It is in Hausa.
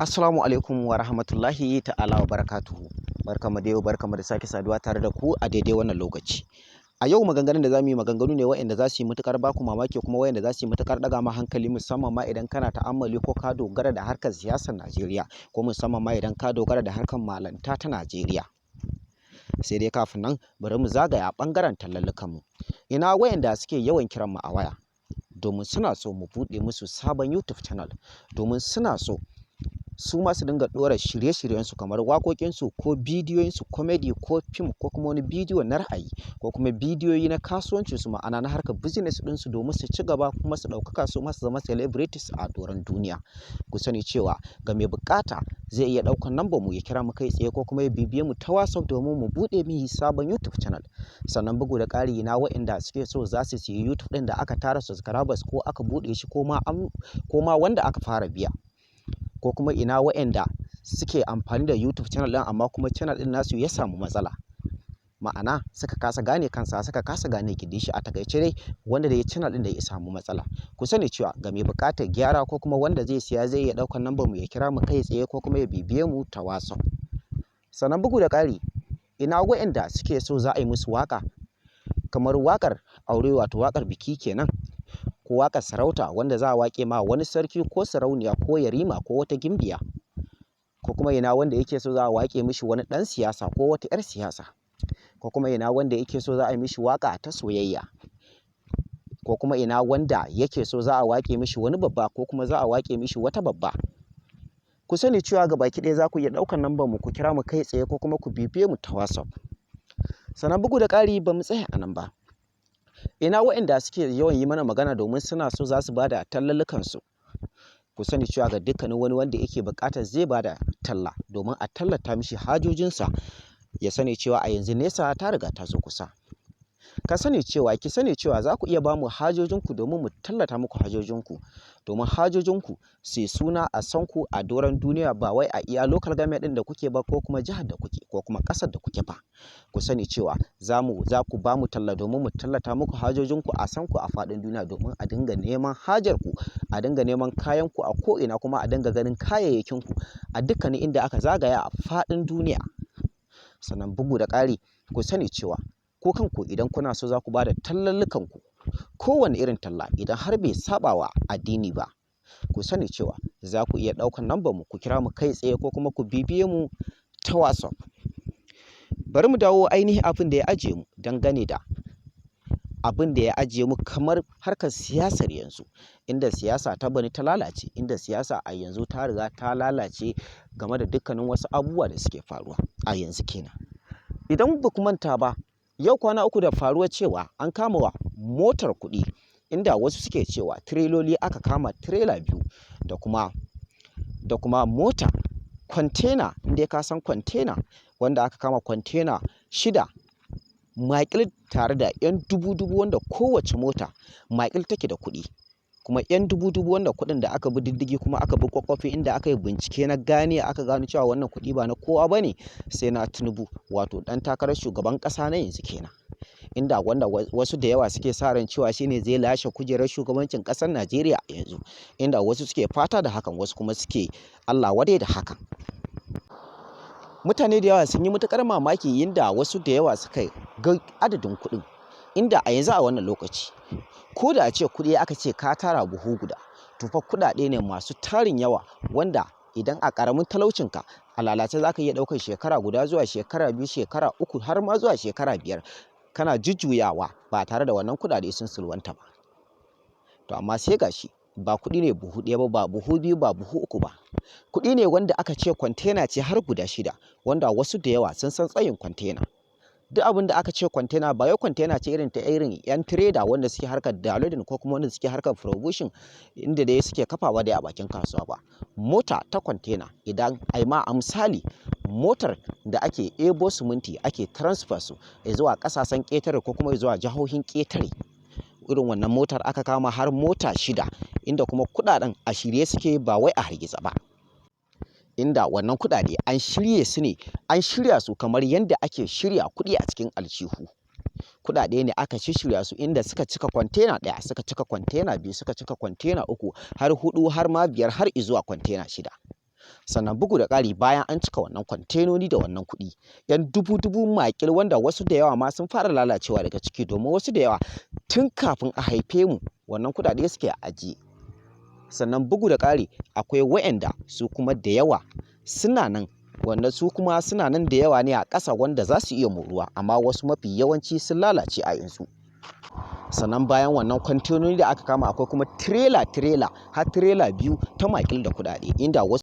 Assalamu alaikum wa rahmatullahi ta'ala wa barakatuhu. Barkamu da yau, barkamu da sake saduwa tare da ku a daidai wannan lokaci. A yau maganganun da za mu yi maganganu ne waɗanda za su yi matuƙar baku mamaki, kuma waɗanda za su yi matuƙar ɗaga ma hankali, musamman ma idan kana ta'ammali ko ka dogara da harkar siyasar Najeriya, ko musamman ma idan ka dogara da harkar malanta ta Najeriya. Sai dai kafin nan bari mu zagaya ɓangaren tallallukanmu. Ina waɗanda suke yawan kiran mu a waya domin suna so mu buɗe musu sabon YouTube channel, domin suna so su ma su dinga ɗora shirye-shiryensu kamar waƙoƙinsu ko bidiyoyinsu comedy ko fim ko kuma wani bidiyo na ra'ayi ko kuma bidiyoyi na kasuwancinsu, ma'ana na harkar business ɗinsu, domin su ci gaba kuma su ɗaukaka su ma su zama celebrities a doron duniya. Ku sani cewa ga mai buƙata zai iya ɗaukar number mu ya kira mu kai tsaye ko kuma ya bibiye mu ta WhatsApp domin mu buɗe mishi sabon YouTube channel. Sannan bugu da ƙari na waɗanda suke so za su siyi YouTube ɗin da aka tara subscribers ko aka buɗe shi ko ma wanda aka fara biya. Ko kuma ina waɗanda suke amfani da YouTube channel ɗin amma kuma channel ɗin nasu ya samu matsala, ma'ana suka kasa gane kansa, suka kasa gane gindin shi, a takaice dai wanda da ya channel ɗin da ya samu matsala. Ku sani cewa ga mai buƙatar gyara ko kuma wanda zai siya zai iya ɗaukar number mu ya kira mu kai tsaye ko kuma ya bibiye mu ta WhatsApp. Sannan bugu da ƙari ina waɗanda suke so za a yi musu waƙa kamar waƙar aure, wato waƙar biki kenan, ko waƙar sarauta wanda za a waƙe ma wani sarki ko sarauniya ko yarima ko wata gimbiya, ko kuma ina wanda yake so za a waƙe mishi wani ɗan siyasa ko wata 'yar siyasa, ko kuma ina wanda yake so za a yi mishi waƙa ta soyayya, ko kuma ina wanda yake so za a waƙe mishi wani babba ko kuma za a waƙe mishi wata babba. Ku sani cewa gabaki ɗaya za ku iya ɗaukar number mu ku kira mu kai tsaye ko kuma ku bibiye mu ta WhatsApp. Sannan bugu da ƙari ba mu tsaya a nan ba. Ina waɗanda suke yawan yi mana magana domin suna so za su ba da tallallukansu. Ku sani cewa ga dukkanin wani wanda yake buƙatar zai ba da talla domin a tallata mishi hajojinsa, ya sani cewa a yanzu nesa ta riga ta zo kusa. Ka sani cewa, ki sani cewa za ku iya ba mu hajojinku domin mu tallata muku hajojinku, domin hajojinku su yi suna a san ku a doron duniya, ba wai a iya local government ɗin da kuke ba ko kuma jihar da kuke ko kuma ƙasar da kuke ba. Ku sani cewa za ku ba mu talla domin mu tallata muku hajojinku a san ku a faɗin duniya, domin a dinga neman hajarku, a dinga neman kayanku a ko'ina, kuma a dinga ganin kayayyakinku a dukkanin inda aka zagaya a faɗin duniya. Sannan bugu da ƙari ku sani cewa ko kanku idan kuna so za ku ba da tallallukanku, kowane irin talla idan har bai saɓa wa addini ba, ku sani cewa za ku iya ɗaukar number mu ku kira mu kai tsaye ko kuma ku bibiye mu ta WhatsApp. Bari mu dawo ainihin abin da ya ajiye mu dangane da abin da ya ajiye mu kamar harkar siyasar yanzu, inda siyasa ta bani ta lalace, inda siyasa a yanzu ta riga ta lalace game da dukkanin wasu abubuwa da suke faruwa a yanzu kenan. Idan ba ku manta ba, yau kwana uku da faruwa cewa an kama wa motar kuɗi, inda wasu suke cewa tireloli aka kama, tirela 2 da kuma mota kwantena, inda ka san kwantena, wanda aka kama kwantena 6 maƙil tare da 'yan dubu-dubu, wanda kowace mota maƙil take da kuɗi, kuma 'yan dubu-dubu wanda kuɗin da aka bi diddigi kuma aka bi kwakwafi, inda aka yi bincike na gane aka gano cewa wannan kuɗi ba na kowa ba ne sai na Tinibu, wato ɗan takarar shugaban ƙasa na yanzu kenan, inda wanda wasu da yawa suke sa ran cewa shine zai lashe kujerar shugabancin ƙasar Najeriya a yanzu, inda wasu suke fata da hakan, wasu kuma suke Allah wadai da hakan. Mutane da yawa sun yi matuƙar mamaki inda wasu da yawa suka ga adadin kuɗin, inda a yanzu a wannan lokaci ko da a ce kuɗi aka ce ka tara buhu guda, to fa kuɗaɗe ne masu tarin yawa, wanda idan a ƙaramin talaucinka a lalace za ka iya ɗaukar shekara guda zuwa shekara 2, shekara 3 har ma zuwa shekara 5 kana jujjuyawa ba tare da wannan kuɗaɗe sun sulwanta ba. To amma sai gashi ba kuɗi ne buhu ɗaya ba, ba buhu 2, ba buhu 3 ba. Kuɗi ne wanda aka ce kwantena ce har guda 6, wanda wasu da yawa sun san tsayin kwantena. Duk abin da aka ce kwantena ba wai kwantena ce irin ta irin 'yan trader wanda suke harkar downloading ko kuma wanda suke harkar provision, inda dai suke kafawa dai a bakin kasuwa ba. Mota ta kwantena, idan ai ma a misali motar da ake ebo siminti ake transfer su zuwa ƙasashen ƙetare ko kuma zuwa jihohin ƙetare, irin wannan motar aka kama har mota 6, inda kuma kuɗaɗen a shirye suke ba wai a hargitse ba, inda wannan kuɗaɗe an shirya su kamar yadda ake shirya kuɗi a cikin aljihu. Kuɗaɗe ne aka shirya su inda suka cika kwantena 1, suka cika kwantena 2, suka cika kwantena 3 har 4 har ma 5 har izuwa kwantena 6. Sannan bugu da ƙari bayan an cika wannan kwantenoni da wannan kuɗi, 'yan dubu makil wanda wasu da yawa ma sun fara lalacewa daga ciki, domin wasu da yawa tun kafin a haife mu wannan kuɗaɗe suke a ajiye. Sannan bugu da ƙari akwai waɗanda su kuma da yawa suna nan, wanda su kuma suna nan da yawa ne a ƙasa wanda za su iya moruwa, amma wasu mafi yawanci sun lalace a yanzu. Sannan bayan wannan kwantenoni da aka kama akwai kuma tirela har tirela 2 ta makil da kuɗaɗe, inda wasu